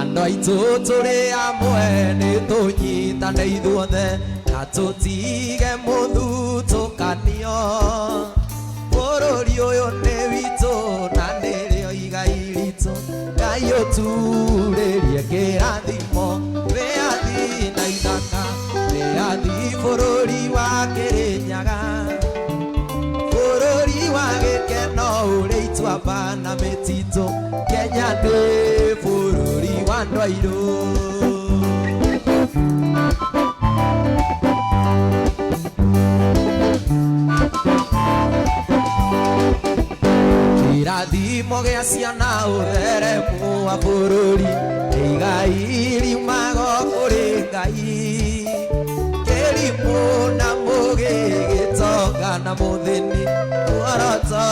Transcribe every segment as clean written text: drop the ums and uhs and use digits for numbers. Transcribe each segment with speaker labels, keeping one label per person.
Speaker 1: Andoi tũtũrĩ amwe nĩ tũnyitane ithuothe na tũtige mũthutũkanio. Bũrũri ũyũ nĩ witũ na nĩrĩo igai ritũ. Ngai ũturĩrie kĩrathimo, wĩyathi na ithaka, wĩyathi bũrũri wa Kĩrĩnyaga, bũrũri wa gĩkeno ũrĩ ituamba na mĩtitũ. Kenya nĩ bũrũri wa andũ airũ. Kĩrathimo gĩa ciana ũtheremu wa bũrũri, igai riumaga kũrĩ Ngai. Kĩrimũ na mũgĩ gĩtonga na mũthĩni, muoroto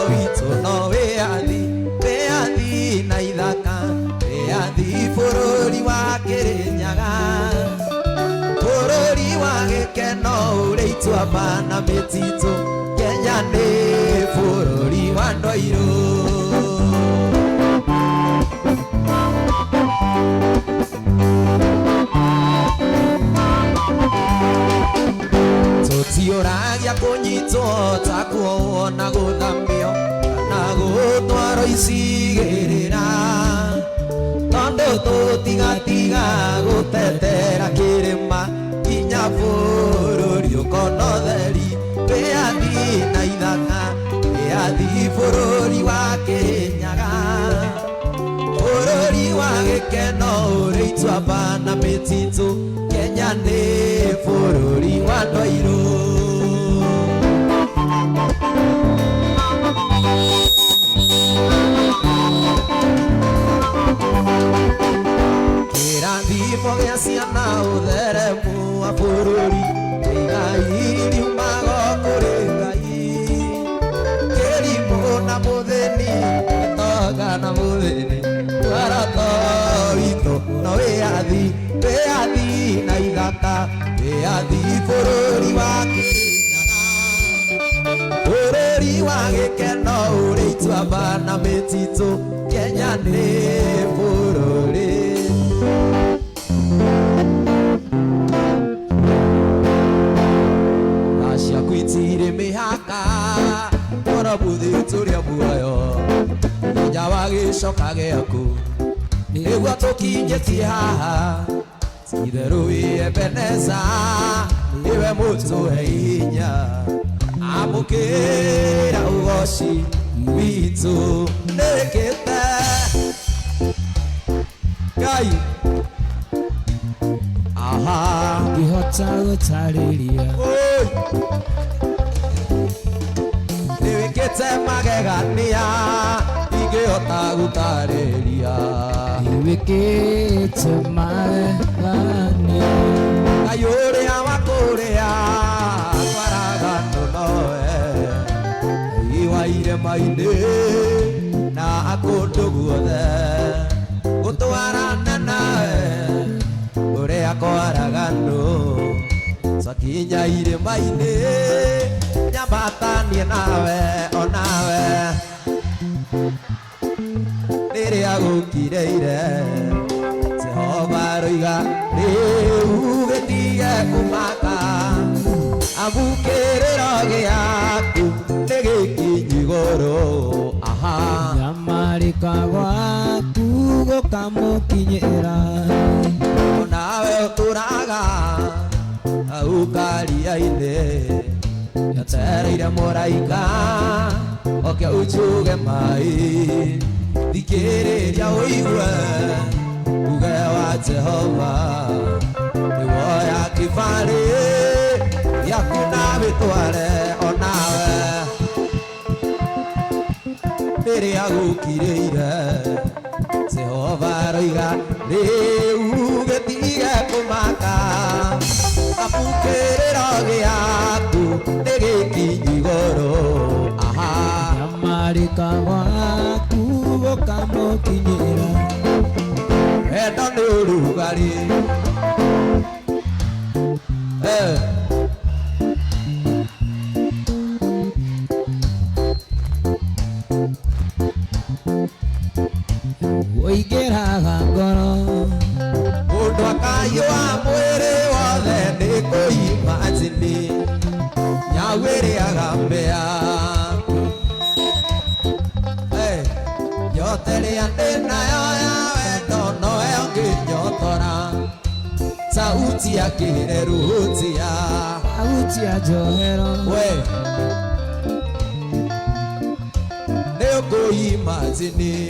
Speaker 1: witũ no wĩyathi, wĩyathi na ithaka, wĩyathi bũrũri wa Kĩrĩnyaga, bũrũri wa gĩkeno ũrĩ ituamba na mĩtitũ. Kenya nĩ bũrũri wa andũ airũ. Tũtiũragia kũnyitwo ta kuohwo na gũthamio na gũtwarwo icigĩrĩra, tondũ tũtigatiga gũtetera kĩrĩma nginya bũrũri ũkona ũtheri. Wĩyathi na ithaka, wĩyathi bũrũri wa Kĩrĩnyaga, bũrũri wa gĩkeno ũrĩ ituamba na mĩtitũ. Kenya nĩ bũrũri wa andũ airũ. Kĩrathimo gĩa ciana ũtheremu wa bũrũri, igai riumaga kũrĩ Ngai. Kĩrimũ na mũthĩni gĩtonga na mũthĩni, muoroto witũ no wĩyathi, wĩyathi na ithaka, wĩyathi bũrũri wa Kĩrĩnyaga, bũrũri wa gĩkeno ũrĩ ituamba na mĩtitũ. Kenya nĩ bũrũri. Ciaku itirĩ mĩhaka, mũrabuthi tũrĩa muoyo, hinya wa gĩcoka gĩaku nĩguo tũkinyĩtie haha. Ti-itherũ wĩ Ebeneza, nĩwe mũtũhe hinya, amũkĩra ũgoci witũ nĩwĩkĩte. Ngai ngĩhota gũtarĩria, nĩwĩkĩte magegania, ingĩhota gũtarĩria, nĩwĩkĩte magegania. Ngai ũrĩa wa kũrĩa kwaraganu nowe, Ngai wa irĩma-inĩ na kũndũ guothe, gũtwarana nawe ũrĩa kwaraganu, twakinya irĩma-inĩ nyambatanie nawe, onawe rĩrĩa gũkirĩire. Jehova aroiga rĩu gĩtige kũmaka, amũkĩrĩro gĩaku nĩ gĩkinyi igũrũ. Nyamarĩka gwaku gũkamũkinyĩra, onawe ũtũraga hau karia-inĩ, gĩetereire mũraika oke ũnjuge maĩ. Thikĩrĩria ũigue uge wa Jehova, nĩwoya kĩbarĩ gĩaku na wĩtware, onawe rĩrĩa gũkirĩire. Jehova aroiga rĩu gĩtige kũmaka, amũkĩrĩro gĩaku nĩ gĩkinyi igũrũ. Nyamarĩka gwaku gũkamũkinyĩra, wendo nĩ ũrugarĩ.
Speaker 2: Uigeraga ngoro
Speaker 1: Mundu akayua mwiri wothe ni kuimagine nyawiriaga mbea yote ria ndinayo ya wendo noyo nginyotora sauti ya kirerutia
Speaker 2: sauti ya njohero
Speaker 1: we ni kuimagine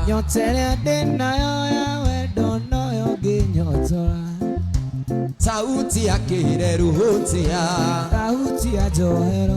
Speaker 1: Nyotere ndinayo ya wendo noyo nginyotora sauti ya kirerutia
Speaker 2: sauti ya njohero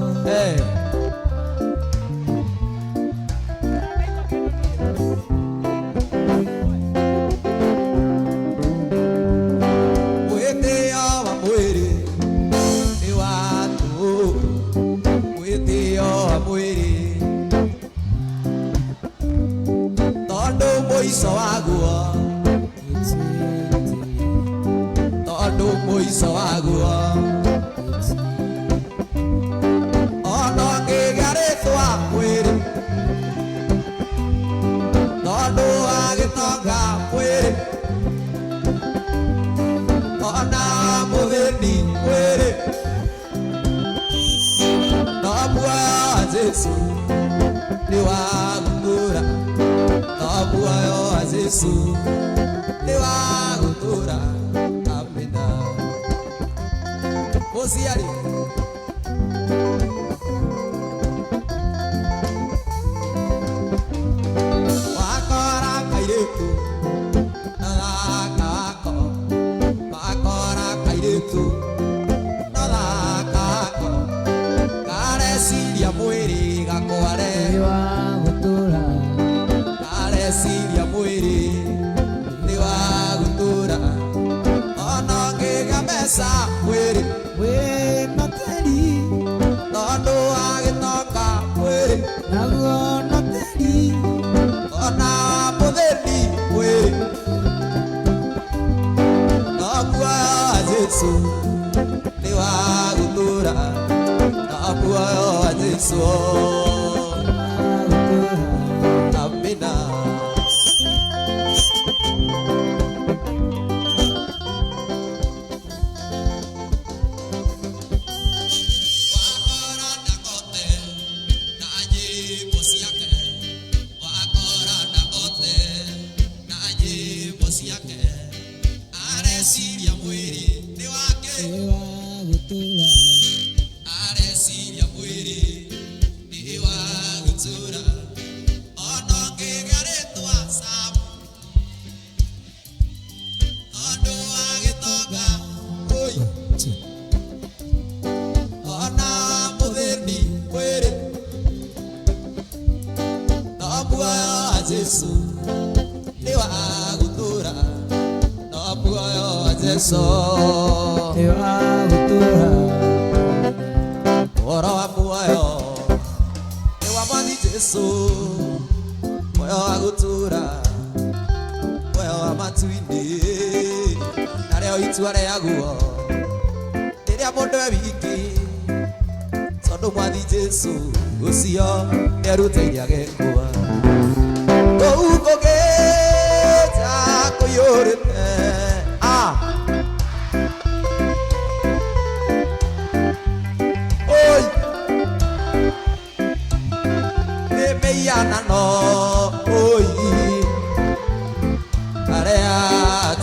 Speaker 1: aria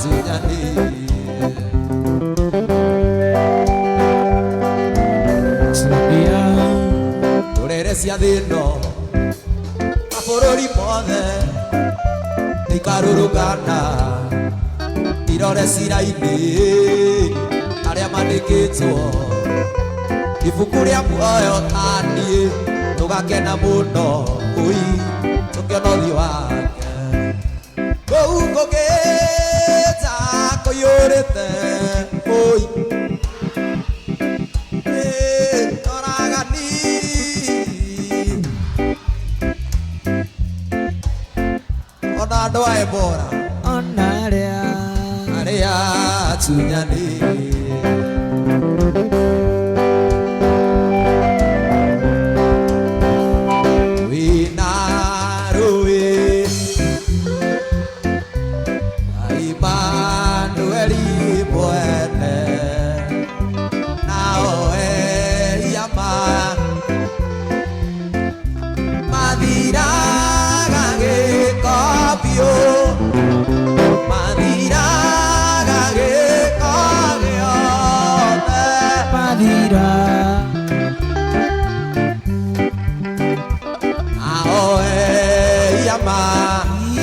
Speaker 1: tunyani
Speaker 2: Sabia
Speaker 1: turere cia thino mabũrũri mothe ikarũrũngana irore cira-inĩ arĩa mandĩkĩtwo ibuku rĩa muoyo ta niĩ tũgakena mũno ũi tũkĩona ũthiũ wake kũu kũgĩta kũiyũrĩte ũi toragani ona andũ a Ebora
Speaker 2: ona
Speaker 1: aria tunyani wina rũĩ Emmanueli mwene nao eyama mathiraga gĩko biũ mathiraga gĩko gĩothe
Speaker 2: mathira
Speaker 1: ao eyama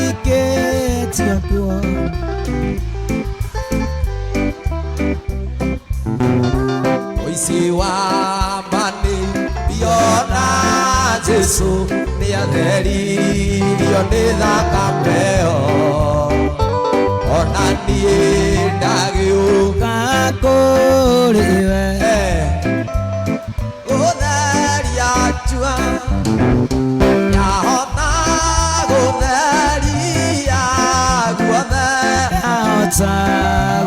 Speaker 2: ikĩtio kuo
Speaker 1: ũici wa mani biona Jesu nĩatheririo nĩ thakame ĩyo ona niĩ ndagĩũka
Speaker 2: kakũrĩwe
Speaker 1: gũtheria njua yahota gũtheria guothe
Speaker 2: ahota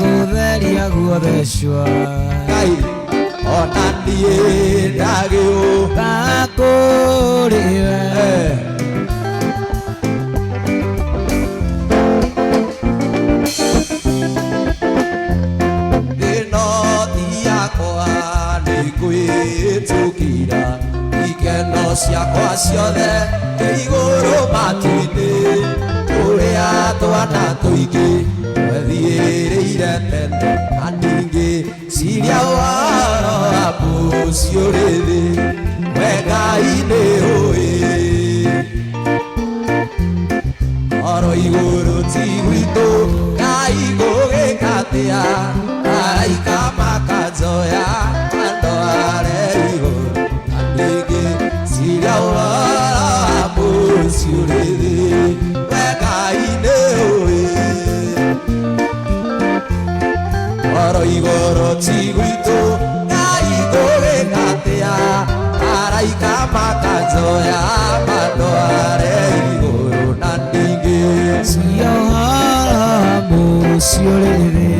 Speaker 2: gũtheria guothe cua
Speaker 1: Ngai ona niĩ ndagĩũka
Speaker 2: kakũrĩwe
Speaker 1: ĩno ti yakwa nĩ ngwĩtũkĩra ikeno ciakwa ciothe nĩ igũrũ matu-inĩ ũrĩa twana tũingĩ twethiĩrĩire tene na ningĩ ciria ũhoro wa mũciĩ ũrĩ thĩ we Ngai nĩ ũĩ oro igũrũ ti gwitũ Ngai gũgĩka atĩa araika makanjoya andũ arĩa igũrũ na ningĩ ciria ũhoro wa mũciĩ ũrĩ thĩ we Ngai nĩ ũĩ oro igũrũ ti gwitũ Ngai gũgĩka atĩa araika makanjoya andũ arĩa igũrũ na ningĩ
Speaker 2: cia ũhoro wa mũciĩ ũrĩ thĩ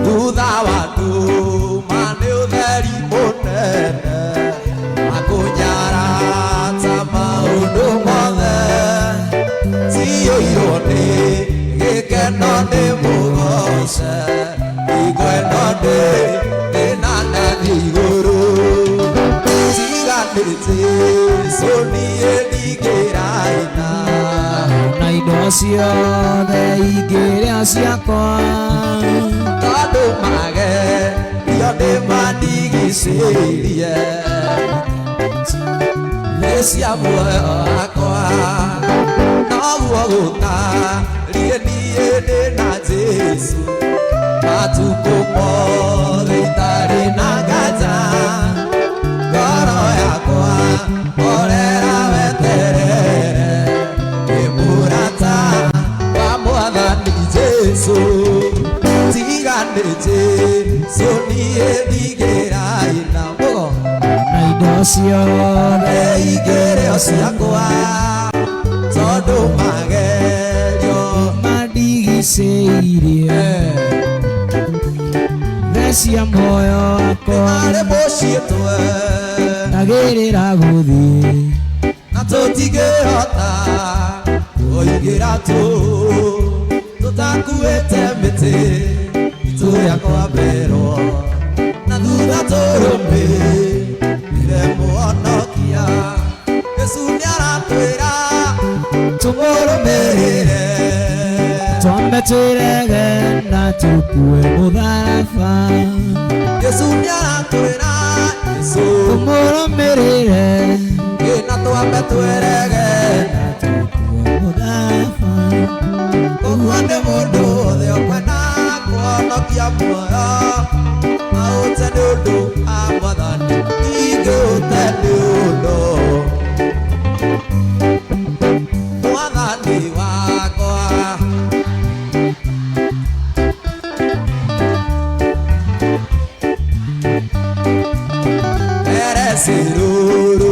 Speaker 1: thutha wa nduma nĩ ũtheri mũnene akũnyarata maũndũ mothe ciyũirwo nĩ gĩkeno nĩ mũgoce igweno nĩ nathi igũrũ tiganĩte Jesũ niĩ ndigĩraina
Speaker 2: na indo ciothe ingĩrĩa ciakwa
Speaker 1: tondũ magerio nĩ mandigicĩirie nĩ cia muoyo wakwa noguo gũtariĩ niĩ ndĩ na Jesũ matukũ mothe itarĩ na nganja ngoro yakwa orera weterere nĩ mũrata wa Mwathani Jesũ tiganĩte Jesũ niĩ ndigĩraina mũgo
Speaker 2: na indo ciothe
Speaker 1: ingĩrĩo ciakwa tondũ magerio
Speaker 2: mandigicĩirie the cia muoyo wakwa
Speaker 1: arĩ mũciĩ twe
Speaker 2: ndagĩrĩra gũthiĩ
Speaker 1: na tũtingĩhota kũingĩra tũtakuĩte mĩtĩ itũ yakwa mbero na thutha tũrũmĩrĩre mũhonokia Jesũ nĩaratwĩra
Speaker 2: tumurumirire twambe twirege na tukue mutharaba
Speaker 1: Yesu nĩarakwĩra Yesu
Speaker 2: tumurumirire
Speaker 1: na twambe twirege
Speaker 2: na tukue mutharaba
Speaker 1: ũguo nĩ mũndũ wothe ũkwenda kũhonokia muoyo aũte nĩ ũndũ wa Mwathani ningĩ ũte nĩ ũndũ Mwathani wakwa Eresiruru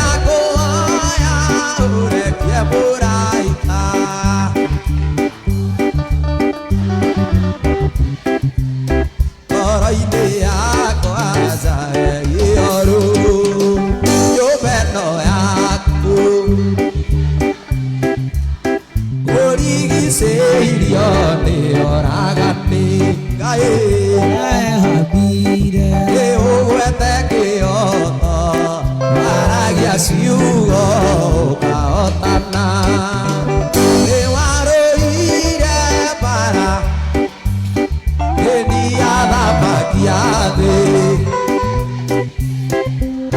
Speaker 1: Ninakuoya urekie mũraika ngoro-inĩ yakwa njae ioru nyũmba ĩno yaku ũrigicĩirio nĩ oragani Ngai
Speaker 2: ehabire
Speaker 1: ũgwete kĩoto waragia ciugo ũkahotana nĩ warũire mbara hĩndĩ ya thamaki ya thĩ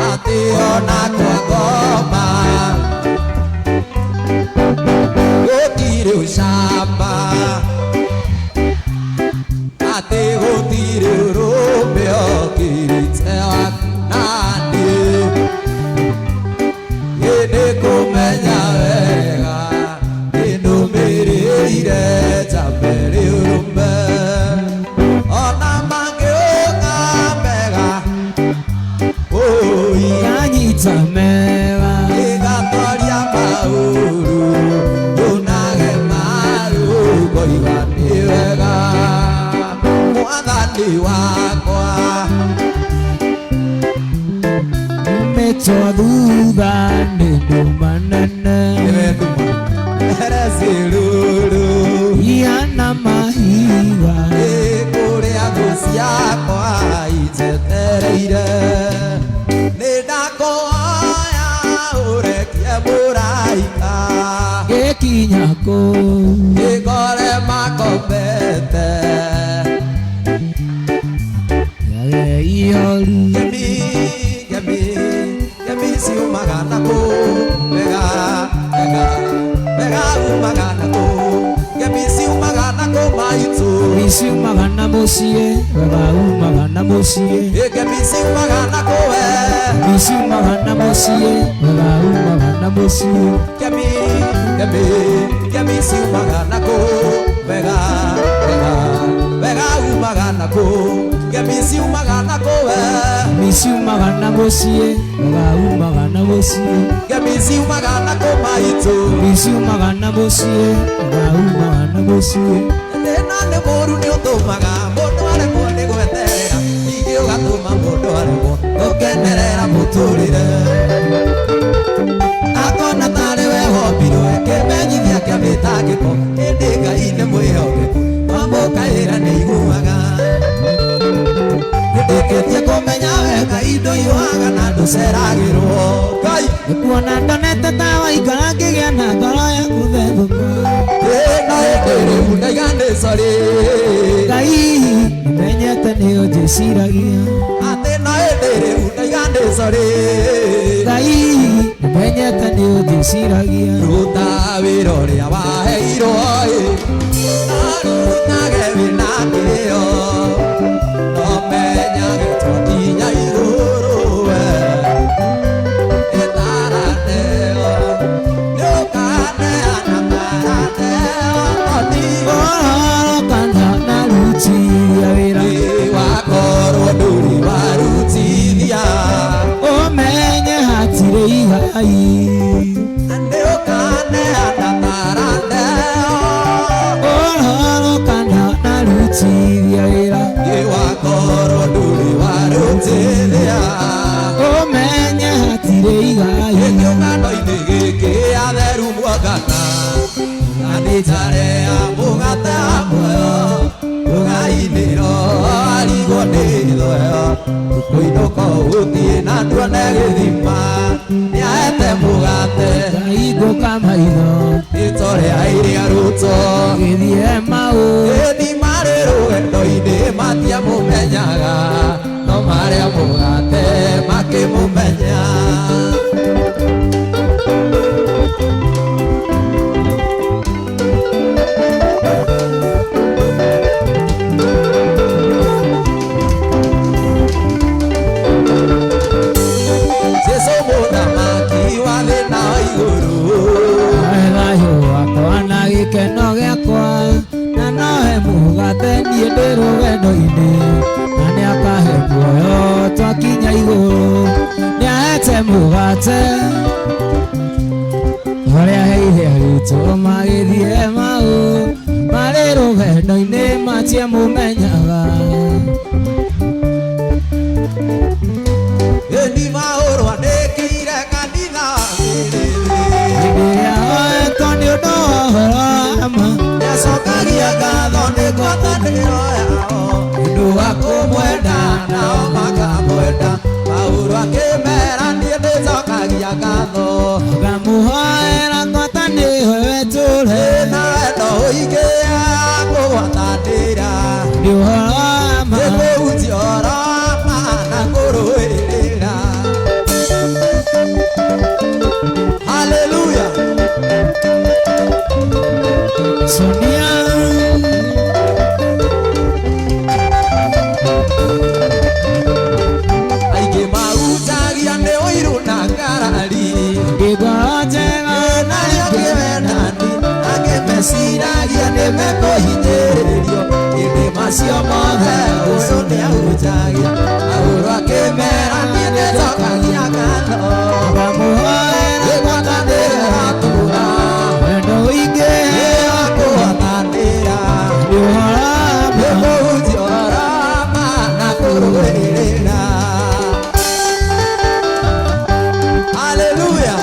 Speaker 1: atĩ ona kwa ngoma gũtirĩ ũcamba atĩ gũtirĩ ũrũme okĩrĩte waku naniĩ hĩndĩ kũmenya wega nĩndũmĩrĩire njambe rĩũrũme ona mangĩũka mega
Speaker 2: kanyita mega
Speaker 1: ĩgatwaria maũru ndũnage marũgo igani wega Mwathani wakwa
Speaker 2: umetwa thutha nĩ nduma nene
Speaker 1: nĩwenduma Eresiruru
Speaker 2: iana mahiga
Speaker 1: kũrĩa thũ ciakwa ijetereire nĩndakũhoya ũrekie mũraika
Speaker 2: gĩkinya kũ
Speaker 1: ngore makombete
Speaker 2: yage ihoru
Speaker 1: Gemi ciumaga nakũ wega umaga nakũ Gemi ciumaga nakũ maitũ
Speaker 2: misiumaga na mũciĩ wega umaga na mũciĩ
Speaker 1: Gemi ciumaga nakũ we
Speaker 2: misiumaga na mũciĩ wega umaga na mũciĩ
Speaker 1: Gemi ciumaga nakũ wega umaga nakũ Gemi ciumaga nakũ we
Speaker 2: misiumaga na mũciĩ wega umaga na mũciĩ
Speaker 1: Gemi ciumaga nakũ maitũ
Speaker 2: misiumaga na mũciĩ wega umaga na mũciĩ
Speaker 1: thĩna nĩ mũru nĩ ũtũmaga mũndũ aremwo nĩ gweterera ningĩ ũgatũma mũndũ aremwo gũkenerera mũtũrĩre akona tarĩ we wombirwo kĩmenyithia kĩa mĩtangĩko ĩndĩ Ngai nĩ mwĩhokeku wamũkaĩra nĩ iguaga ndĩkĩtie kũmenya we Ngai ndũhiũhaga na ndũceragĩrwo Ngai
Speaker 2: nĩkuona ndonete ta waikara ngĩgĩa na ngoro ya gũthethũka
Speaker 1: no hĩndĩ rĩu ndaiganĩco rĩ
Speaker 2: Ngai nĩmenyete nĩ ũnjĩciragia
Speaker 1: atĩ no hĩndĩ rĩu ndaiganĩco rĩ
Speaker 2: Ngai nĩmenyete nĩ ũnjĩciragia
Speaker 1: ruta wĩra ũrĩa waheirwo arutage wĩna kĩo no menyage twakinya igũrũ we ĩtarateo nĩũkaneana tarateo
Speaker 2: kana na rutithia wĩra
Speaker 1: wakorwo ndũrĩ warutithia
Speaker 2: ũmenye hatirĩ igai
Speaker 1: nĩũkaneana tarateo
Speaker 2: kana na rutithia wĩra
Speaker 1: wakorwo ndũrĩ warutithia
Speaker 2: ũmenye hatirĩ igai
Speaker 1: gĩkĩũngano-inĩ gĩkĩ atheru mwongana na nĩnjare ya mũgate wa muoyo rũgai-inĩ arigwo nĩ kuinuka uthie na nduone githima niahete mugate
Speaker 2: kaiguka maitho
Speaker 1: itoria iria ruto
Speaker 2: githie mau
Speaker 1: ni marĩ rũgendo-inĩ matiamũmenyaga no marĩa mũgate makĩmũmenya Jesũ mũthamaki wa thĩ na igũrũ
Speaker 2: thayũ wakwa na gĩkeno gĩakwa na nohe mũgate niĩ ndĩ rũgendo-inĩ na nĩakahe muoyo twakinya igũrũ nĩahete mũgate ũrĩa heire arutwo magĩthiĩ mau marĩ rũgendo-inĩ matiamũmenyaga
Speaker 1: ĩni maũrũ andĩkĩire kanitha
Speaker 2: rĩrĩa oetwo nĩ ũndũ wa ũhoro wa ma
Speaker 1: nĩacokagia ngatho nĩ ngwatanĩro yao ũndũ wa kũmwenda nao makamwenda Paũlũ akĩmera niĩ ndĩcokagia ngatho
Speaker 2: ngamũhoera ngwatanĩro wetũre
Speaker 1: na wendo ũingĩ kũgwatanĩra
Speaker 2: nĩ ũhoro wa ma
Speaker 1: nĩkũhutia ũhoro wa ma na kũrũĩrĩra Hallelujah
Speaker 2: Sonia
Speaker 1: aingĩ mahunjagia nĩ ũiru na ngarari
Speaker 2: ngĩngoro njega
Speaker 1: narĩo kĩwendani angĩ meciragia nĩ mekũhinyĩrĩrio hĩndĩ macio mothe ũyũ nĩ ahunjagia Paũlũ akĩmera niĩ ndĩcokagia ngatho
Speaker 2: ngamũhoera
Speaker 1: ngwatanĩro yatũũra
Speaker 2: wendo ũingĩ
Speaker 1: kũgwatanĩra
Speaker 2: nĩ ũhoro wa ma
Speaker 1: nĩkũhutia ũhoro wa ma na kũrũĩrĩra Hallelujah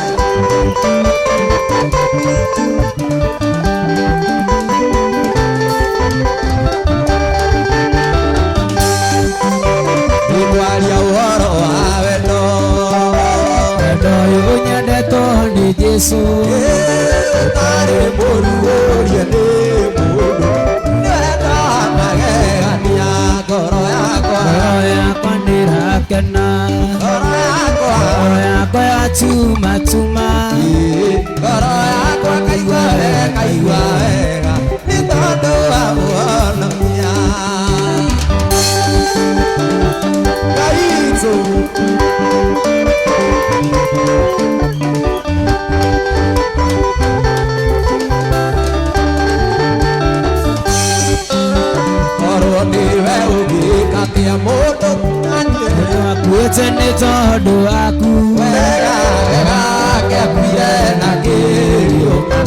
Speaker 1: Nĩkwaria ũhoro wa wendo
Speaker 2: wendo ũyũ nyendetwo nĩ Jesũ
Speaker 1: ũtarĩ mũruũrie nĩ mũndũ nĩwenda magegania ngoro yakwa
Speaker 2: ngoro yakwa nĩrakena
Speaker 1: ngoro yakwa
Speaker 2: ngoro yakwa yachumatuma
Speaker 1: ngoro yakwa kaigua wega nĩ tondũ wa mũhonokia Ngai witũ korwo nĩwe ũngĩka atĩa mũndũ
Speaker 2: wakuĩte nĩ tondũ waku
Speaker 1: wega akĩakuire na kĩriũka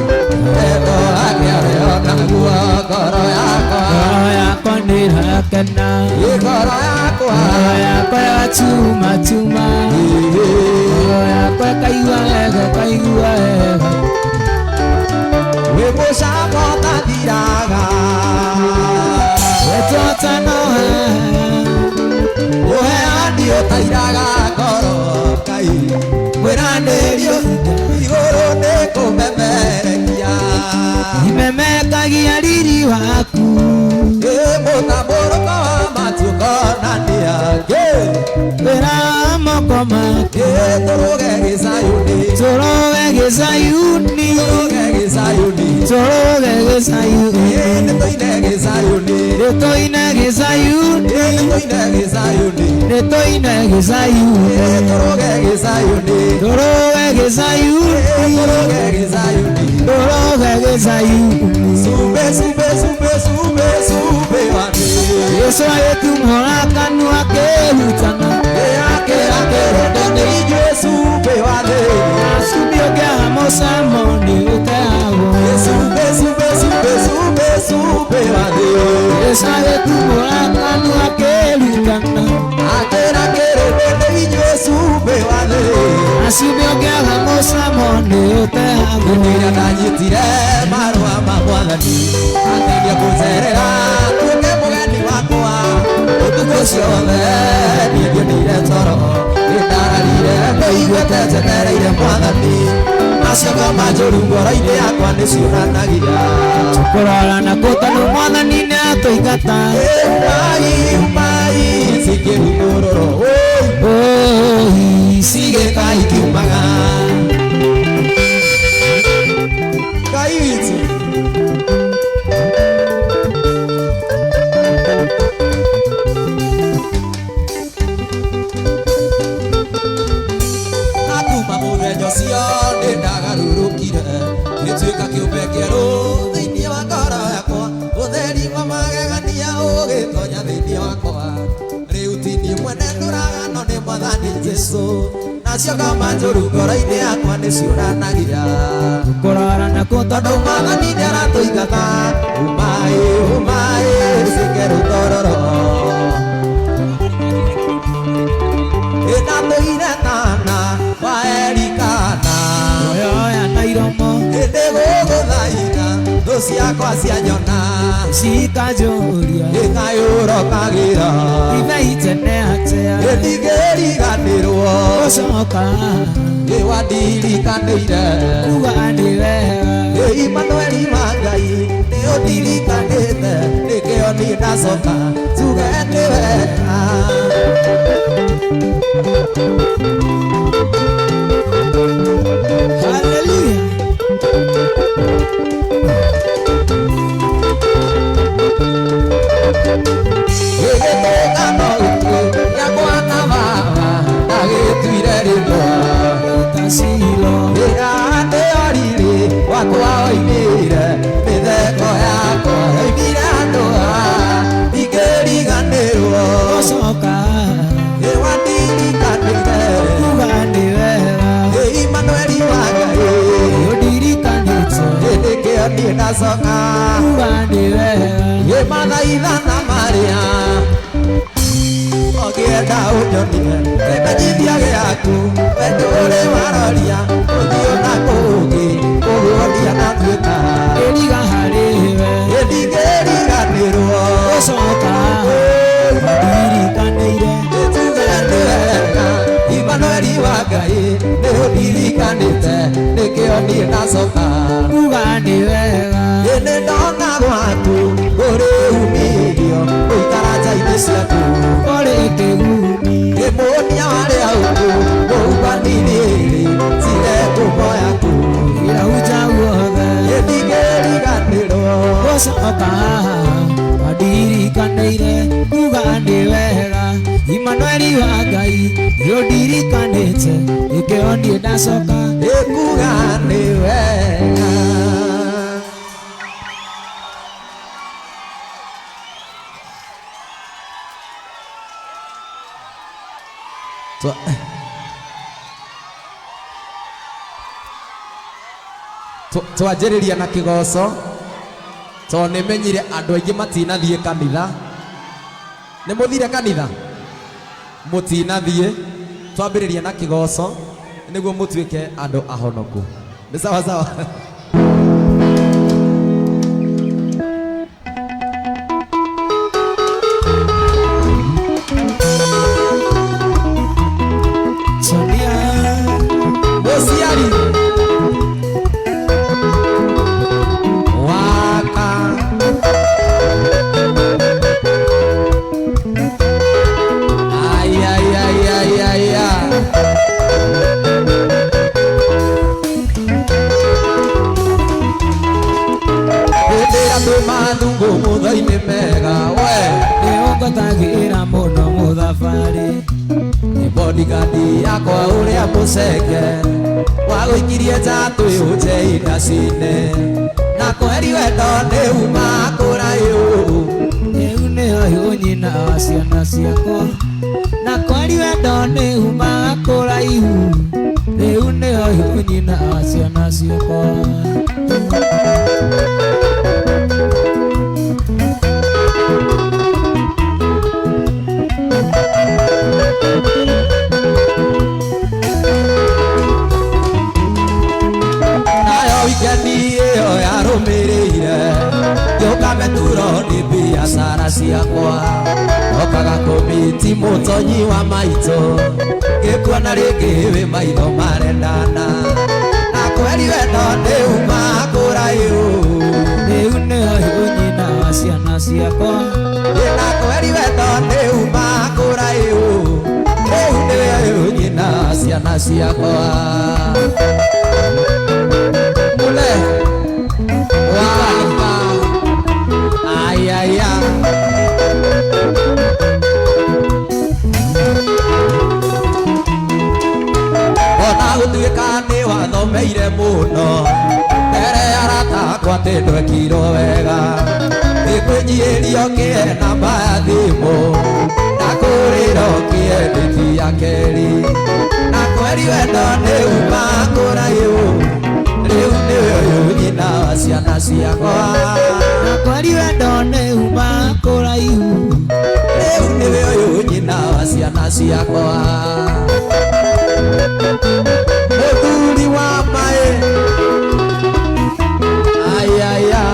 Speaker 1: wendo akĩarĩo naguo ngoro yakwa
Speaker 2: ngoro yakwa nĩrakena
Speaker 1: ngoro yakwa
Speaker 2: ngoro yakwa yachumatuma ngoro yakwa kaigua wega
Speaker 1: wĩ mũcamo ũtathiraga
Speaker 2: wetwatanohe
Speaker 1: ũheani ũtairaga ngoro Ngai mwĩranĩrio igũrũ nĩ kũmemerekia
Speaker 2: imemekagia riri waku
Speaker 1: mũtambũrũko wa matuĩko na nĩangĩ
Speaker 2: wĩra wa moko maku
Speaker 1: tũrũge Gĩcayuni
Speaker 2: tũrũge Gĩcayuni
Speaker 1: tũrũge Gĩcayuni
Speaker 2: tũrũge Gĩcayuni
Speaker 1: nĩtũine Gĩcayuni
Speaker 2: nĩtũine Gĩcayuni
Speaker 1: nĩtũine Gĩcayuni
Speaker 2: nĩtũine Gĩcayuni
Speaker 1: tũrũge Gĩcayuni
Speaker 2: tũrũge Gĩcayuni
Speaker 1: tũrũge Gĩcayuni
Speaker 2: tũrũge Gĩcayuni
Speaker 1: sube sube sube sube sube wani
Speaker 2: Yesu agĩtumũra kanua akĩhutana
Speaker 1: akĩrende nĩ ithuĩ sube wani
Speaker 2: acumbi ũngĩaga mũcamo nĩ ũteagwo
Speaker 1: sube sube sube sube sube wani
Speaker 2: Yesu agĩtumũra kanua akĩhutana
Speaker 1: akĩrende nĩ ithuĩ sube wani
Speaker 2: acumbi ũngĩaga mũcamo nĩ ũteagwo
Speaker 1: rĩrĩa ndanyitire marũa ma Mwathani ateithia kũnjerera tuĩke mũgeni wakwa ũtukũ ciothe niĩ ndionire toro nĩndararire ngũiguĩte njetereire Mwathani nacio ngoma njũru ngoro-inĩ yakwa nĩciũranagia
Speaker 2: kũrora na kũtondũ Mwathani nĩatũingata
Speaker 1: umai cikĩhingũrũrwo cigĩkai kiumaga Ngai witũ Cio nĩndagarũrũkire gĩtuĩka kĩũmbe kĩerũ thĩinĩ wa ngoro yakwa ũtheri wa magegania ũgĩtonya thĩinĩ wakwa rĩu ti niĩ mwene ndũragano nĩ Mwathani Jesũ nacio ngoma njũru ngoro-inĩ yakwa nĩciũranagia
Speaker 2: kũrora na
Speaker 1: tondũ Mwathani nĩaratũingata umaĩ cikerũtororo ĩnatũire tana wa Elikana
Speaker 2: oya na iromo
Speaker 1: hĩndĩ gũgũthaitha thũ ciakwa cianyona
Speaker 2: cikanjũria
Speaker 1: gĩkayũrokagĩra
Speaker 2: ithe itene atĩa
Speaker 1: gĩtingĩriganĩrwo
Speaker 2: gũcoka
Speaker 1: gĩwandirikanĩire
Speaker 2: kuga nĩ wega
Speaker 1: Imanueli wa Ngai nĩũndirikanĩte nĩkĩo niĩ ndacoka tuge nĩ wega
Speaker 2: Hallelujah.
Speaker 1: Gĩgĩtũngano gĩkĩ gĩa mwana baba ndagĩtuire rĩtwa
Speaker 2: Tasilo
Speaker 1: ĩra riri wakwa oimire mĩtheko yakwa oimire andũ ndingĩriganĩrwo
Speaker 2: gũcoka
Speaker 1: nĩwandirikanĩire
Speaker 2: kuga nĩ wega
Speaker 1: Imanueli wa Ngai
Speaker 2: nĩũndirikanĩte
Speaker 1: hĩndĩ kĩo niĩ ndacoka
Speaker 2: kuga nĩ wega
Speaker 1: gĩmathaithana marĩa ũngĩenda ũnyonie kĩmenyithia gĩaku wendo ũrĩ waroria ũthiũ na kũngĩ kũguonia na tuĩka
Speaker 2: ĩriga harĩwe
Speaker 1: ndingĩriganĩrwo
Speaker 2: gũcoka ndirikanĩire
Speaker 1: tuge nĩ wega Imanueli wa Ngai nĩũndirikanĩte nĩkĩo niĩ ndacoka
Speaker 2: kuga nĩ wega
Speaker 1: nĩ ndona gwaku kũrĩ umithio gũikara nja-inĩ ciaku
Speaker 2: kũrĩ kĩguni
Speaker 1: gĩmũnia warĩa ũkũ mũhubanini ĩrĩ tire ngumo yaku
Speaker 2: irauja guothe
Speaker 1: ndingĩriganĩrwo
Speaker 2: gũcoka ndirikanĩire kuga nĩ wega Imanueli wa Ngai nĩũndirikanĩte nĩkĩo niĩ ndacoka
Speaker 1: ĩkuga nĩ wega twanjĩrĩria na kĩgoco tondũ nĩmenyire andũ aingĩ matinathiĩ kanitha nĩmũthire kanitha mũtinathiĩ twambĩrĩria na kĩgoco nĩguo mũtuĩke andũ ahonoku nĩ sawa sawa mũciari waka ayayayayaya ndĩra tũmathungu mũthoi-inĩ mega we
Speaker 2: nĩũngotagĩra mũno mũthabarĩ
Speaker 1: nĩ bodigadi yakwa ũrĩa mũceke wagũikirie nja twĩhũnje indaci-inĩ na kweri wendo nĩ uma kũraiũ
Speaker 2: rĩu nĩho nyina wa ciana ciakwa na kweri wendo nĩ umaga kũraihu rĩu nĩho nyina wa ciana ciakwa
Speaker 1: ciakwa okaga kũmita ti mutonyi wa maito gikuona rĩngĩ wĩ maitho marendana na kweri wendo nĩ uma kũraihu
Speaker 2: rĩu nĩyo nyina wa ciana ciakwa
Speaker 1: na kweri wendo nĩ uma kũraihu rĩu nĩyo nyina wa ciana ciakwa mule waka ayaya gũtuĩka nĩ wathomeire mũno mbere ya arata akwa atĩ ndwekirwo wega nĩkwĩnyiĩria ũkĩhe namba ya thimũ na kũrĩra ũkĩendĩti ya kerĩ na kweri wendo nĩ uma kũraihu rĩu nĩwe ũyũ nyina wa ciana ciakwa
Speaker 2: na kweri wendo nĩ uma kũraihu
Speaker 1: rĩu nĩwe ũyũ nyina wa ciana ciakwa mũthuri wa maĩ ayaya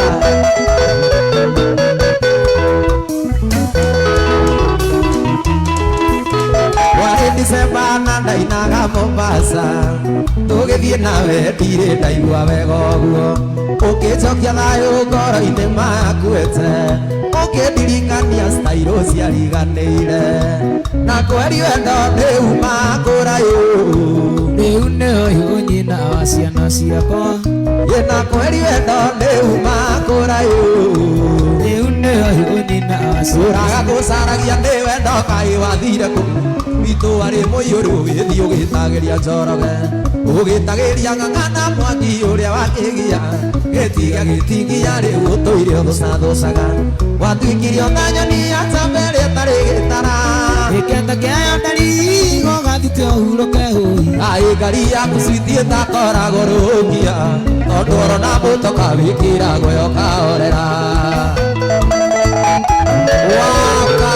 Speaker 1: warĩ December na ndainaga Mombasa tũgĩthiĩ nawe ndirĩ ndaigua wega ũguo ũkĩnjokia thayũ ngoro-inĩ makuĩte ũkĩndirikania stairo ciariganĩire na kweri wendo nĩ uma kũraihu
Speaker 2: rĩu nĩyo nyina wa ciana ciakwa
Speaker 1: na kweri wendo nĩ uma kũraihu
Speaker 2: rĩu nĩyo nyina wa ciana
Speaker 1: ũraga gũcaragia nĩ wendo kaĩ wathire kũ witũ warĩ mũiyũru ũgĩthiĩ ũgĩtagĩria njoroge ũgĩtagĩria ng'ang'ana mwaki ũrĩa wakĩgia gĩtiga gĩtingia rĩu ũtũire ũthũcathũcaga watuĩkirio ta nyoni ya tambere ĩtarĩ gĩtara
Speaker 2: gĩkenda kĩayo ndarigo gathite ũhurũke hũi
Speaker 1: kaĩ ngari yaku cithiĩ ta koragwo rũngia tondũ oro na mũtoka wĩkĩragwo ũkahorera waka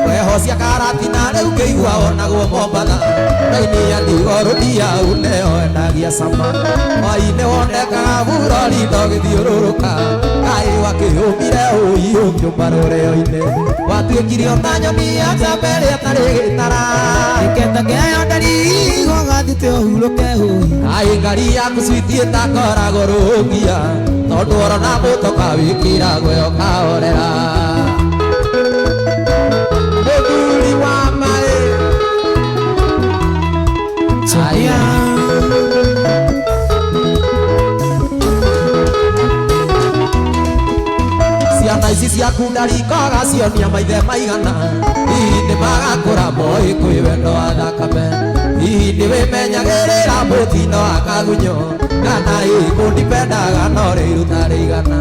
Speaker 1: wehocia karatina rĩu ngĩigua wonagwo Mombatha raini ya ndigoro ndiau nĩyo endagia cama hwaĩ-inĩ wonekaga burori ndogĩthiũrũrũka kaĩ wakĩhũmire ũi ũngĩũmba rũrĩo-inĩ watuĩkire ta nyoni ya njamba ĩrĩa ĩtarĩ gĩtara
Speaker 2: gĩkenda kĩayo ndarigo gathite ũhurũke hũi
Speaker 1: kaĩ ngari yaku cithiĩ ta koragwo rũngia tondũ oro na mũtoka wĩkĩragwo ũkahorera mũthuri wa maĩ
Speaker 2: aya
Speaker 1: ciana ici ciaku ndarikaga cionia maithe maigana hihi nĩ magakũra moĩ kwĩ wendo wa thakame hihi nĩ wĩmenyagĩrĩra mũtino wa kagunyũ kana hihi kũndipendaga no rĩu tarĩ igana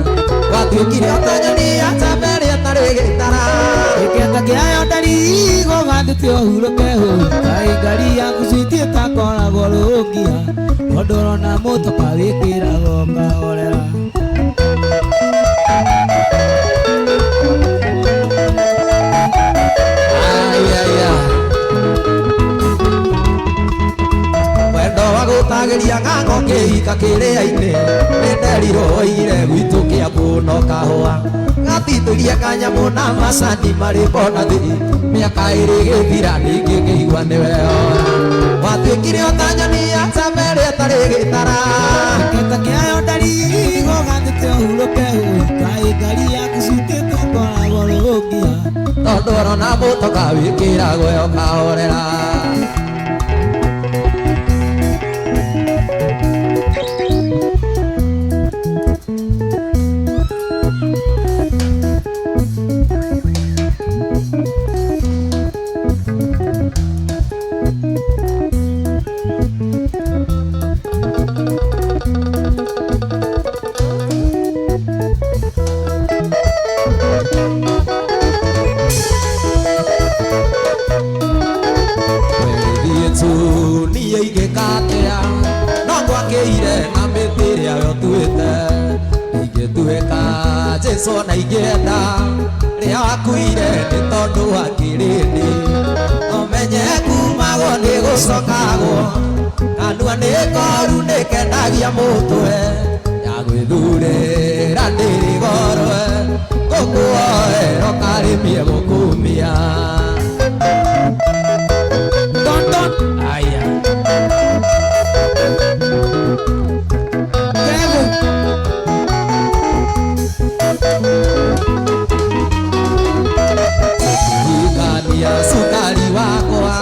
Speaker 1: watuĩkire ta nyoni ya njamba ĩrĩa ĩtarĩ gĩtara
Speaker 2: gĩkenda kĩayo ndarigo gathite ũhurũke hũi kaĩ ngari yaku cithiĩ ta koragwo rũngia tondũ orona mũtoka wĩkĩragwo ũkahorera
Speaker 1: ayaya wendo wa gũtagĩria ng'ang'o kĩhika kĩrĩa-inĩ nĩnderirwo oigire gwitũ Kĩambu no kahũa gatitũrie kanyamũ na macani marĩ bonathi mĩaka ĩrĩ gĩthira ningĩ ngĩigua nĩwe ora watuĩkire ta nyoni ya njamba ĩrĩa ĩtarĩ gĩtara
Speaker 2: gĩkenda kĩayo ndarigo gathite ũhurũke hũi kaĩ ngari yaku cithiĩ ta koragwo rũngia
Speaker 1: tondũ oro na mũtoka wĩkĩragwo ũkahorera ingĩkatea no gwakĩire na mĩtĩ ĩrĩa we ũtuĩte ingĩtuĩka Jesũ na ingĩenda rĩrĩa wakuire nĩ tondũ wa kĩrĩndĩ ũmenye kumagwo nĩ gũcokagwo kanua nĩ koru nĩ kendagia mũtwe ya gwĩ Dure randiri gorwe Kokuoe rokari mie gokumia Don don Aya Kevin Ikania sukari wakwa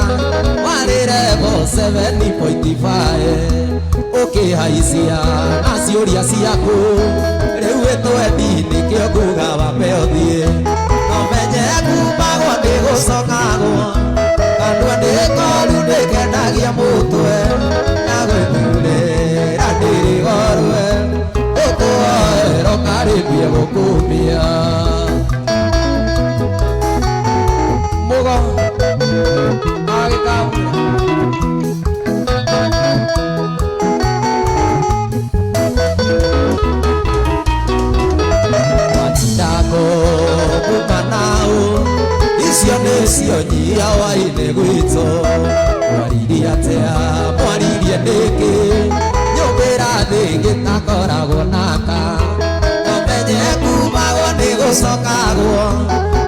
Speaker 1: Warire bo 7.5 Ukihaisia na ciuria ciaku riu itwendi nikio nguga wambe uthie no menye kumagwo ndi gucokagwo kandua ndikoru ndikendagia mutwe na gwithurira ndirigorwe ukuoero karibie gukumia mugo agikaura Icio nĩcio nyia waine gwitũ mwaririe atĩa mwaririe nĩkĩ nyũmbĩra thĩ ngĩtakoragwo naka nomenye kumagwo nĩ gũcokagwo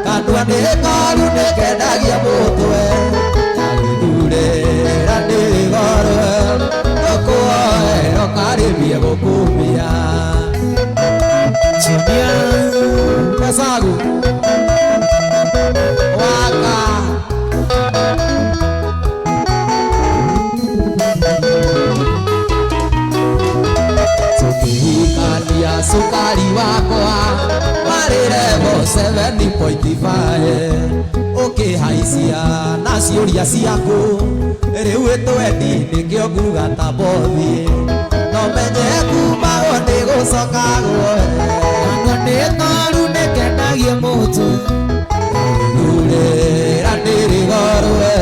Speaker 1: kandua ndĩkoru nĩkendagia mũtwe nyagithurĩra ndĩgorwe gũkuoero karĩmie gũkumia Chimia Kasagu Waka Tukihikania sukari wakwa Warire bo 7.5 Ukihaisia na ciuria ciaku riu itwendi nikio nguga ta bothi no menye kumagwo ndi gucokagwo nditoru nikendagia mutu Dure ndirigorwe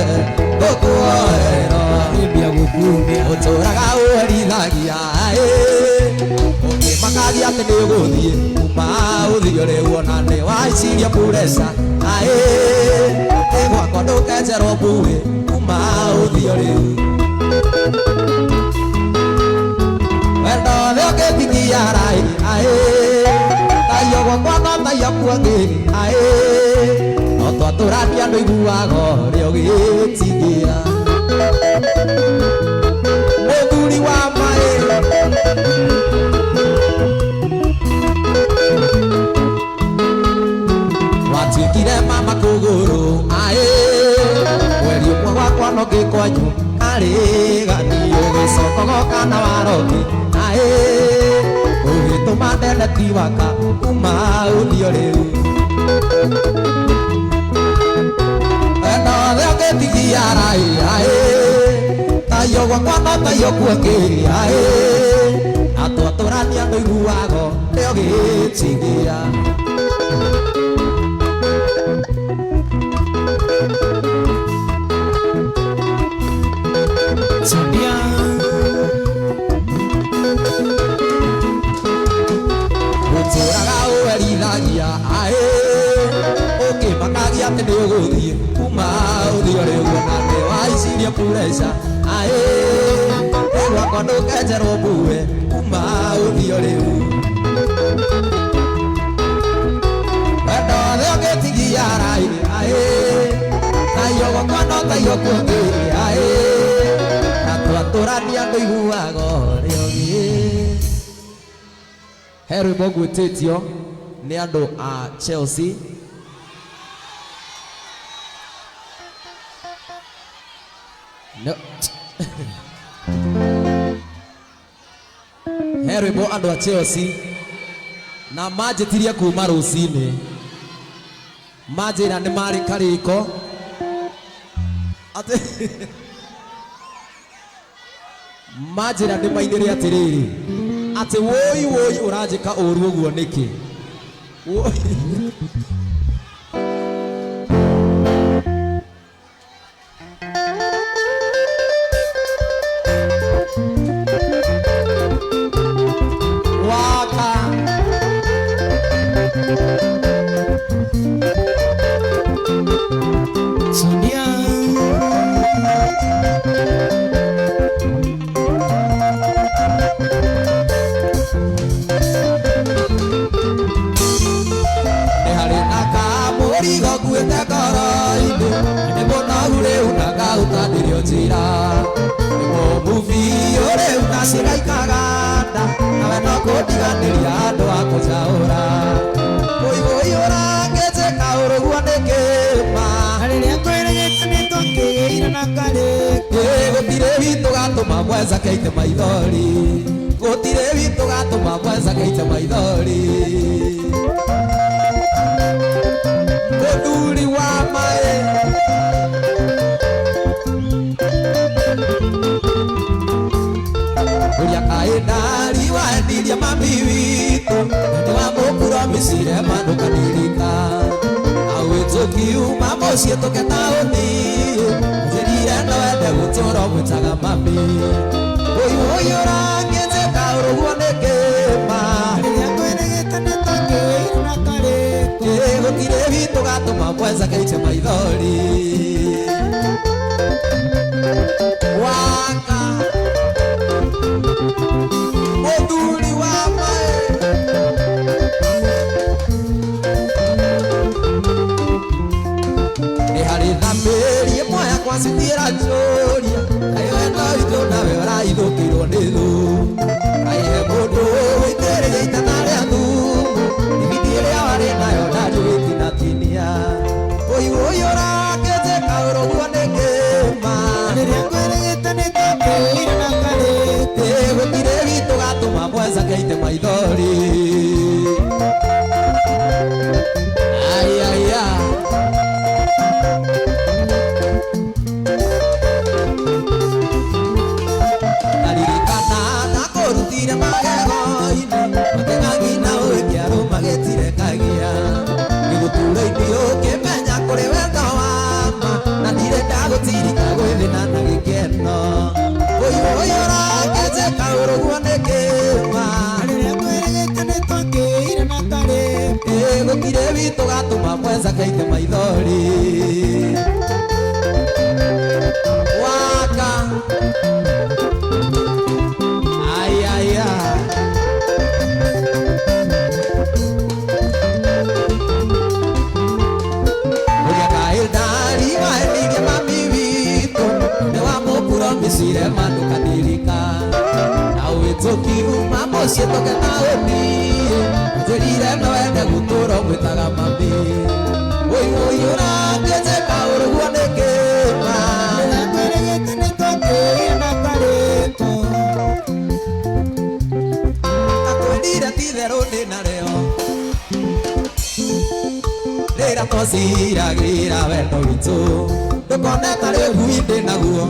Speaker 1: gukuoero ibia gukumia uturaga urithagia ukimakagia ati niguthie kuma uthio riu ona ni waiciria pureca gwakwa ndukenjerwo mbui kuma uthio riu wendo thĩ ũkĩnginyia rai tayo gwakwa no tayo kuangĩri no twatũrania andũ iguaga ũrĩa ũgĩtigia mũthuri wa maĩ watuĩkire mama kũgũrũ mweri ũmwe gwakwa no gĩkwanyu arĩgani ũgĩcokogoka na waroki ũgĩtũma ndende tiwaka kuma ũthio rĩu wendo thĩ ũkĩnginyia rai tayo gwakwa no tayo kuangĩri na twatũrania andũ iguaga ũrĩa ũgĩtigia Chimia Uturaga uerithagia ukimakagia ati nĩ ũgũthiĩ kuma ũthio rĩu ona nĩ waicirie pureca gwakwa ndũkenjerwo mbue kuma ũthio rĩu wendo thĩ ũgĩtigia rai tayo gwakwa no tayo kuangĩri twatũrania andũ iguaga ũrĩa ũgĩ he rwĩmbo ngwĩtĩtio nĩ andũ a Chelsea no. he rwĩmbo andũ a Chelsea na manjĩtirie kuma rũcinĩ manjĩra nĩ marĩ karĩko atĩ manjĩra nĩ mainĩre atĩrĩrĩ atĩ woi woi ũranjĩka ũru ũguo nĩkĩ waka Sonia kũndiganĩria andũ a kũcaũra mũihũihũra ngĩnjĩka ũrũguo nĩ kĩma
Speaker 2: rĩrĩa ngwĩrĩgĩte nĩ twakĩgĩire na karĩko
Speaker 1: gũtirĩ witũ gatũma mwenza keite maithori gũtirĩ witũ gatũma mwenza keite maithori mũthuri wa maĩ ũrĩa kaĩndari waendirie mami witũ nĩ wa mũkuro mĩcire mandũkanĩrĩka awĩtũkiuma mũciĩ tũke taũni njĩrire no wende gũtũũra mwĩtaga mami ũihũihũra ngĩnjĩka ũrũguo nĩ kĩma
Speaker 2: rĩrĩa ngwĩrĩgĩte nĩ twakĩgĩire na karĩko
Speaker 1: gũtirĩ witũ gatũma mwenza keite maithori waka mũthuri wa maĩ nĩ harĩ thamĩri ĩmwe yakwa citira njũria kaĩ wendo witũ nawe ũraithũkĩirwo nĩ thũ kaĩhe mũndũ wĩitĩrĩria itana rĩa thumu ibindi ĩrĩa warĩ nayo ndanjũgĩtinatinia ũihũihũra ngĩnjĩka ũrũguo nĩ kĩma
Speaker 2: rĩrĩa ngwĩrĩgĩte nĩ twakĩgĩire na karĩko
Speaker 1: gũtirĩ witũ gatũma mwenza keite maithori ayaya ndaririkana ndakũrutire magego-inĩ mateng'ang'i na ũgĩkĩarũ magĩtirekagia gĩgũtũra-inĩ ũkĩmenya kũrĩ wendo wama na ndirĩ ndagũtirika gwĩthĩna na gĩkeno ũihũihũra ngĩnjĩka ũrũguo nĩ kĩma
Speaker 2: rĩrĩa ngwĩrĩgĩte nĩ twakĩgĩire na karĩko
Speaker 1: gũtirĩ witũ gatũma mwenza keite maithori waka ayaya ũrĩa kaĩndari waendirie mami witũ nĩ wa mũkuro mĩcire mandũkanĩrĩka na ũwĩtũkiuma mũciĩ tũke taũni njĩrire no wende gũtũũra mwĩtaga mami ũihũihũra ngĩnjĩka ũrũguo nĩ kĩma
Speaker 2: rĩrĩa ngwĩrĩgĩte nĩ twakĩgĩire na karĩko
Speaker 1: akwĩrire ti therũ ndĩ narĩo rĩra twaciragĩra wendo witũ ndũkone tarĩ ngui ndĩ naguo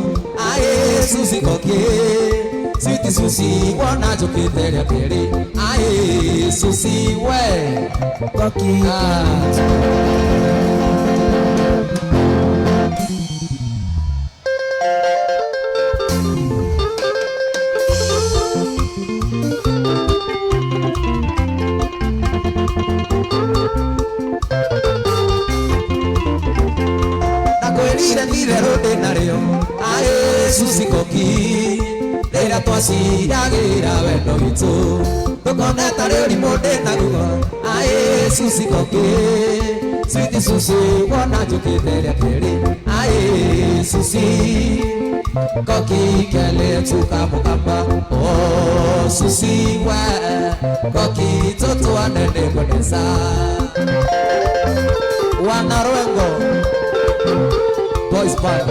Speaker 1: aĩ Susi Koki Sweet Susi wona njũkĩte rĩa kerĩ aĩ Susi we
Speaker 2: Koki
Speaker 1: ndakwĩrire ti therũ ndĩ narĩo aĩ Susi Koki rĩrĩa twaciragĩra wendo witũ ndũkone tarĩ ũrimũ ndĩ naguo aĩ Susi Koki Sweet Susi wona njũkĩte rĩa kerĩ aĩ Susi Koki keletuka mukamba oh Susi we Koki tũtũane nĩngwendesa Wanarwengo Boys Band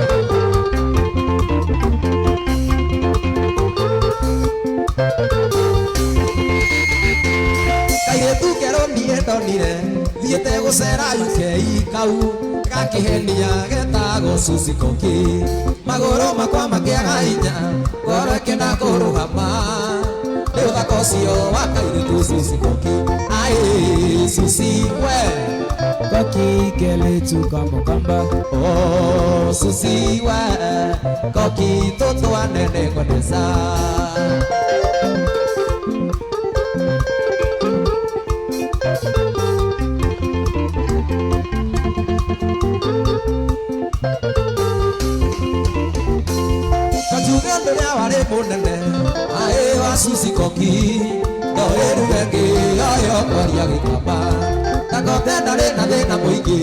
Speaker 1: kairĩtu kerũ niĩ ndonire thiĩte gũcera UK kau gakĩhenia getagwo Susi Koki magũrũ makwa makĩaga hinya ngoro ĩkĩenda kũrũgama nĩ ũthaka ũcio wa kairĩtu Susi Koki aĩ Susi we
Speaker 2: Koki keletuka mukamba
Speaker 1: oh Susi we Koki tũtũane nĩngwendesa kajuge ndũrĩa warĩ mũnene aĩ wa Susi Koki no wĩruge ngĩoyo kwaria gĩkamba Kagote ndarĩ na thĩna mũingĩ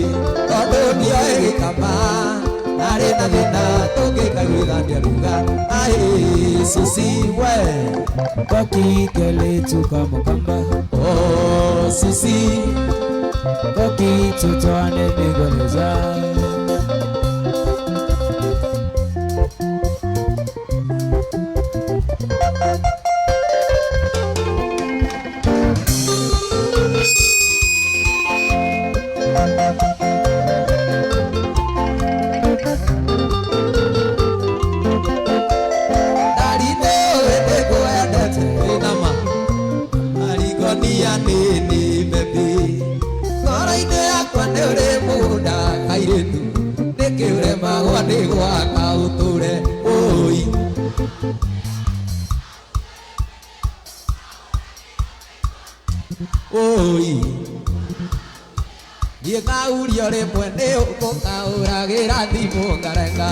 Speaker 1: tondũ ndioĩ gĩkamba arena thina tungikaiguithania ruga ai susi we
Speaker 2: Koki kele tuka mukamba
Speaker 1: oh susi
Speaker 2: Koki tutoane migoleza
Speaker 1: Oi Ye kauri ore mwene uko kauragira thimu ngarenga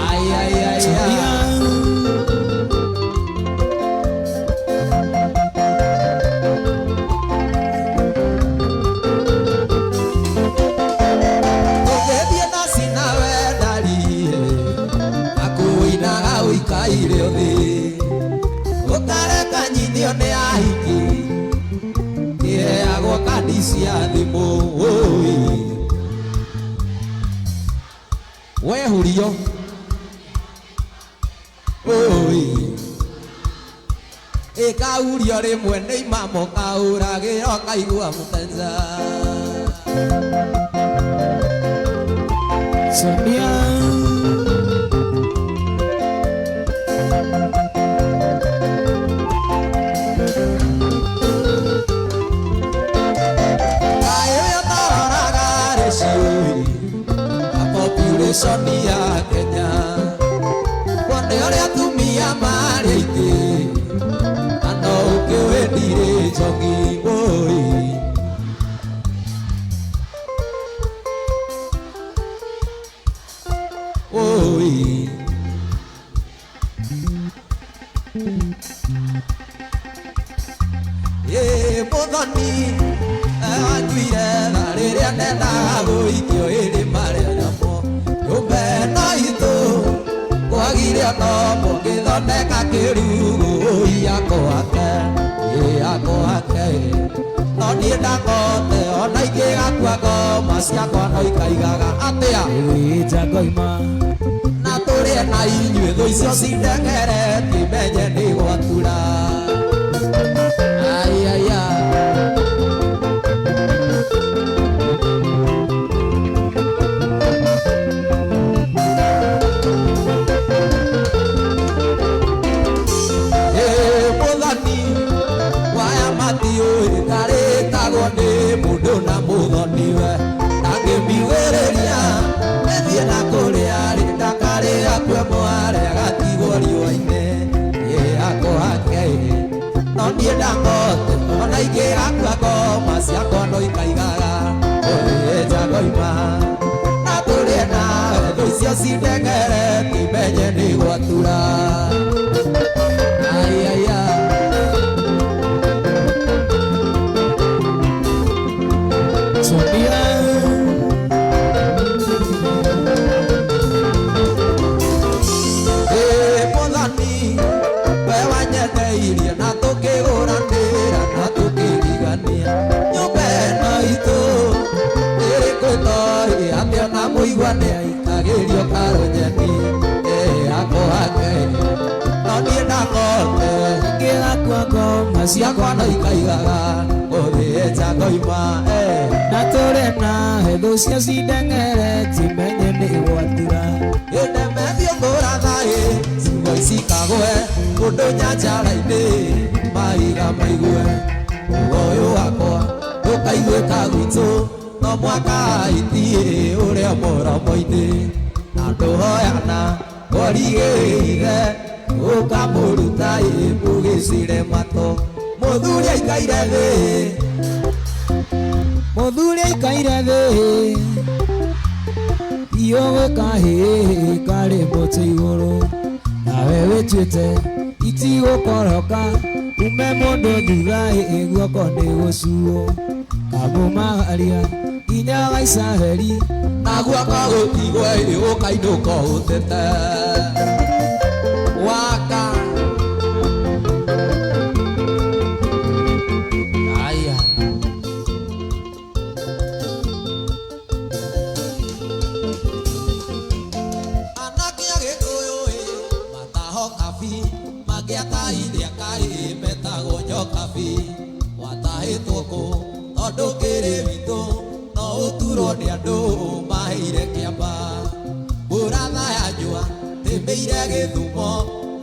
Speaker 1: Ai ai ai Ogedia na sinawe dali Akuina au ikaire othi ne ahiki ye agwa kadisia thimo oi we hurio oi e kaurio rimwe ne imamo kauragiro kaigua mutenza
Speaker 2: Sonia
Speaker 1: Sonia Kenya Wande ore atumia mari ite Ano ukewe dire jongi oi Oi Ye bodani Anduire Narere anenda Goikio ere mare no mugithondeka kirugu yako ake yako ake no nie ndakote ona ingigakua ngoma ciakwa no ikaigaga atia
Speaker 2: Jagoima
Speaker 1: na turie na inyuĩ thũ icio cindengere timenye nĩ gwatura ai ai ai Ona ingĩgakua ngoma ciakwa no ikaigaga Oye Jagoima na tũrĩ nawe thũ icio cindengere timenye nĩ gwatura ai ai ai
Speaker 2: Sonia
Speaker 1: Modani we wanyendeirie na tũkĩgũranĩra na tũkĩrigania nyũmba ĩno itũ ĩrĩ kwĩtoi atĩ ona mũigua nĩ aikagĩrio karũnyeni yakwa ake no niĩ ndakote
Speaker 2: ingĩgakua ngoma
Speaker 1: ciakwa no ikaigaga Oye Jagoima
Speaker 2: na tũrĩ nawe thũ cio cindengere timenye nĩ gwatura
Speaker 1: Ĩndemethio ngũra thayĩ ciugo icikagwe kũndũ nyanjara-inĩ maiga maigue ũyũ wakwa ndũkaiguĩka gwitũ no mwaka itie ũrĩa mũromo-inĩ na ndũhoyana ũrigĩrĩire ũkamũruta mũgĩcire mato mũthuri aikaire thĩ
Speaker 2: Mũthuri aikaire thĩ iyo gwĩkahĩ karĩ mũtĩ igũrũ nawe wĩtuĩte itigũkoroka ume mũndũ thutha guoko nĩ gũcuo kamũmagaria inya wa Israeli
Speaker 1: na guoko gutigwe ukainũka ũtete waka aya anake agĩkũyũ mataho kabi mangĩata iria kaĩ metagwo nyokabi watahĩtwo kũ tondũ kĩrĩ witũ no ũturwo nĩ andũ maheire kĩamba mbũratha ya njũa tĩmĩire gĩthumo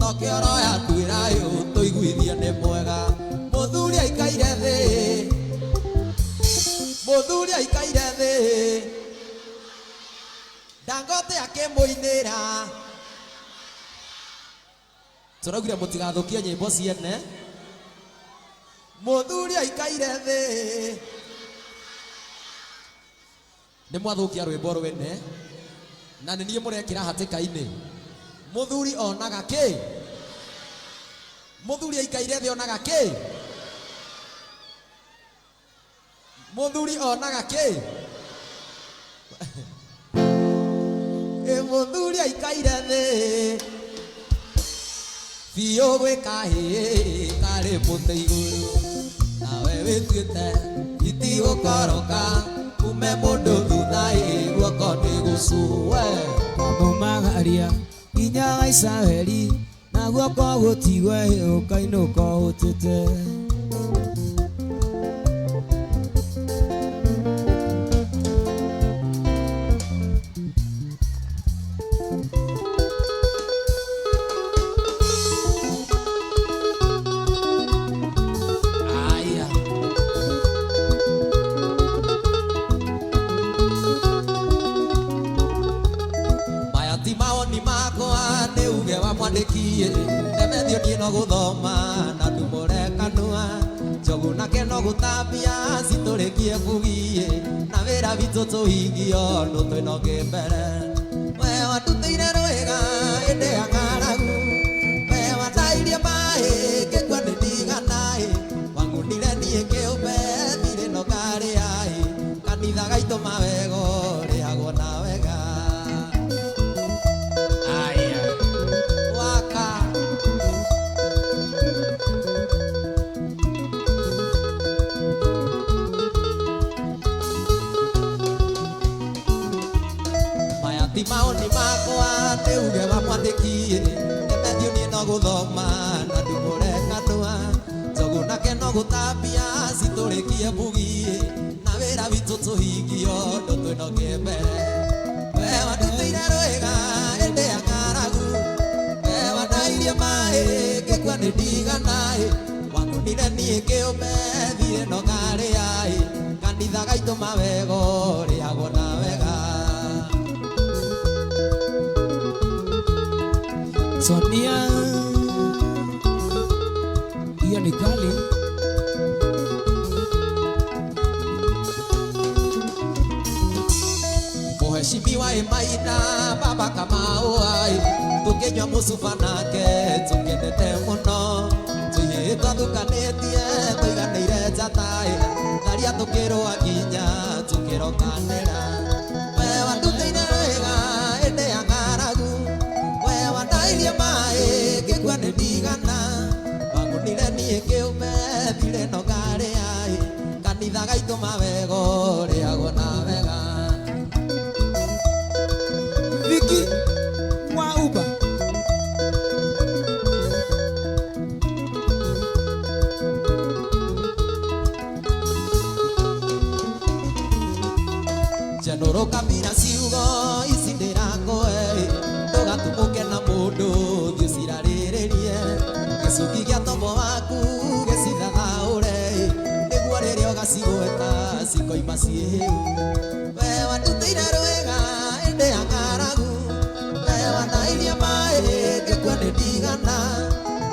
Speaker 1: no kĩoro yatuĩra yũ tũiguithie nĩ mwega mũthuri aikaire thĩ Dangote akĩmũinĩra tũraugire mũtigathũkie nyĩmbo ciene mũthuri aikaire thĩ nĩ mwathũkia rwĩmbo rwene na nĩ niĩ mũrekĩra hatĩka-inĩ mũthuri onaga kĩ mũthuri aikaire thĩ onaga kĩ mũthuri onaga kĩ mũthuri aikaire thĩ biũ gwĩka hĩ karĩ mũtĩ igũrũ nawe wĩtuĩte itigũkoroka ume mũndũ thutha guoko nĩ gũcũe
Speaker 2: mamũmagaria inya wa Israeli na guoko gũtigwe ũkainũka ũtete
Speaker 1: Nemethio niĩ no gũthoma na ndumũre kanua njogu nake no gũtambia citũrĩkie kugiĩ na wĩra witũ tũhingio nũ twĩnoge mbere we watutĩire rwĩga ĩndĩ ya ng'aragu we watairie maĩ ngĩkua nĩ ndiganaĩ wang'unire niĩ kĩũmbe thirĩ no ngarĩaĩ kanitha gaitũ mawego rĩagwo na wega maoni makwa nĩ uge wa mwandĩki Nemethio niĩ no gũthoma na ndumũre kanua njogu nake no gũtambia citũrĩkie mbugi na wĩra witũ tũhingio ndũ twĩnoge mbere we watutĩire rwĩga ĩndĩ ya ng'aragu we watairie maĩ ngĩkua nĩ ndiganaĩ wang'unire niĩ kĩũmbe thirĩ no ngarĩaĩ kanitha gaitũ mawego rĩagwo na wega
Speaker 2: Sonia hiyo ni kali
Speaker 1: Mheshimiwa Maina baba Kamau ai tũkĩnyua mũcuba nake tũkenete mũno tũiyĩtwo thukanĩtie tũiganĩire njataĩ tharia tũkĩrũa nginya tũkĩrokanĩra we watutĩire wega ĩndĩ ya ng'aragu we watairie maĩ ngĩkua nĩ ndigana wang'unire niĩ kĩũmbe thirĩ no ngarĩaĩ kanitha gaitũ mawego rĩagwo na wega
Speaker 2: Viki wa Uba
Speaker 1: General Kabira ciugo ici ndĩrakũhe ndũgatũmũke na mũndũ thiĩ cirarĩrĩrie gĩcungi gĩa tombo waku gĩcithathaũre nĩguo rĩrĩa ũgacigweta cikoima ciĩhĩu we watutĩire rwĩga ĩndĩ ya ng'aragu we wanairie maĩ ngĩkua nĩ ndigana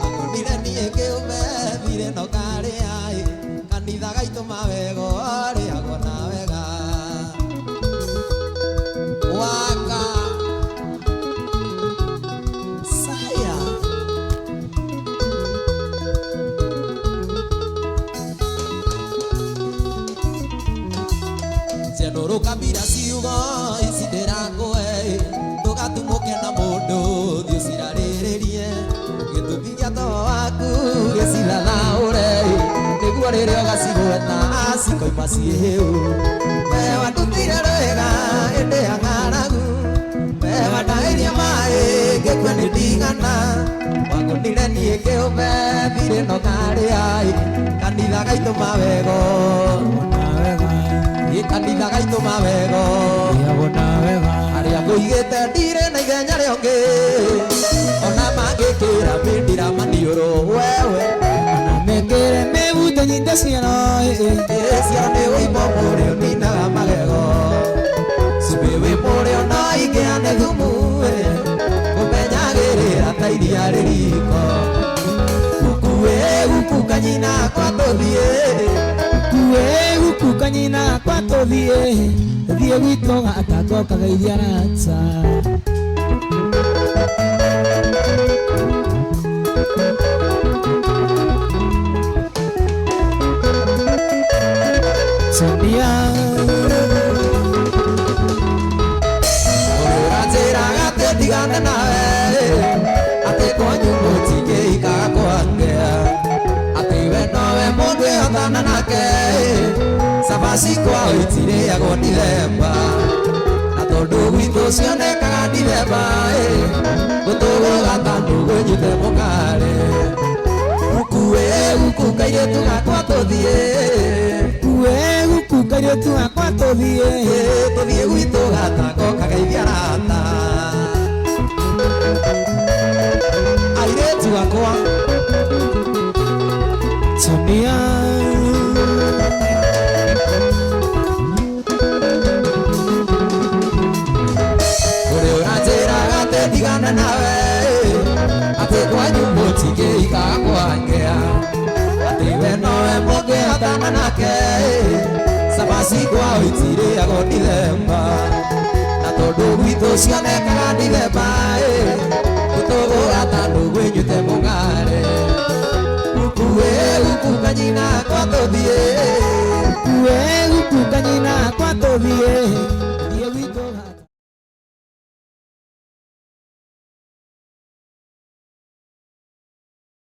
Speaker 1: wang'unire niĩ kĩũmbe thirĩ no ngarĩaĩ kanitha gaitũ mawego rĩagwo na wega waka saya Noro kabira ciugo ici ndirakũhe ndũgatumuke na mũndũ thiĩ ũcirarĩrĩrie gĩtũmi gĩa toro waku gĩcirathaũre nĩguo rĩrĩa ũgacigweta cikoima ciĩhĩu we wandutire rwĩga ĩndĩ ya ng'aragu we wandahĩria maĩ ngĩkua nĩ ndigana wangũnire niĩ kĩũmbe thirĩ no karĩa kanitha gaitũ mawego kanitha gaitũ mawego arĩa ngũigĩte ndirĩ na ithenya rĩongĩ ona mangĩkĩra mĩndira maniũrũ wewe
Speaker 2: ona mekĩre mĩbute nyite ciano
Speaker 1: ciano nĩ wĩimbo mũrĩo ninaga magego cumbĩ wĩ mũrĩo no ingĩane thumu ũmenyagĩrĩra ta iria rĩriko guku kanyina kwa tũthiĩ
Speaker 2: guku kanyina kwa tũthiĩ thiĩ gwitũ gatagokaga iria rata Sonia
Speaker 1: ũrĩranjĩraga atĩ ndigane nawe atĩ kwanyu mũtingĩikaga kwangĩa atĩ we nowe mũndũ ĩhotana nake cabaci kwao itirĩagwo ndithemba na tondũ gwitũ cionekaga ndithemba gũtũgũgata ndũgũnyite mũkare guku kairĩtu gakwa tũthiĩ
Speaker 2: guku kairĩtu gakwa
Speaker 1: tũthiĩ gwitũ gatako kagaithia rata airĩtu gakwa
Speaker 2: Sonia
Speaker 1: ũrĩ ũranjĩraga atĩ ndigane nawe atĩ kwanyu mũtingĩikaga kwangĩa atĩ we nowe mũngĩhotana nake cabaci kwao itirĩagwo ndithemba na tondũ gwitũ cionekaga ndithemba gũtũgũgata ndũgwĩnyute mũng'are guku kanyina kwa tũthiĩ
Speaker 2: guku kanyina kwa tũthiĩ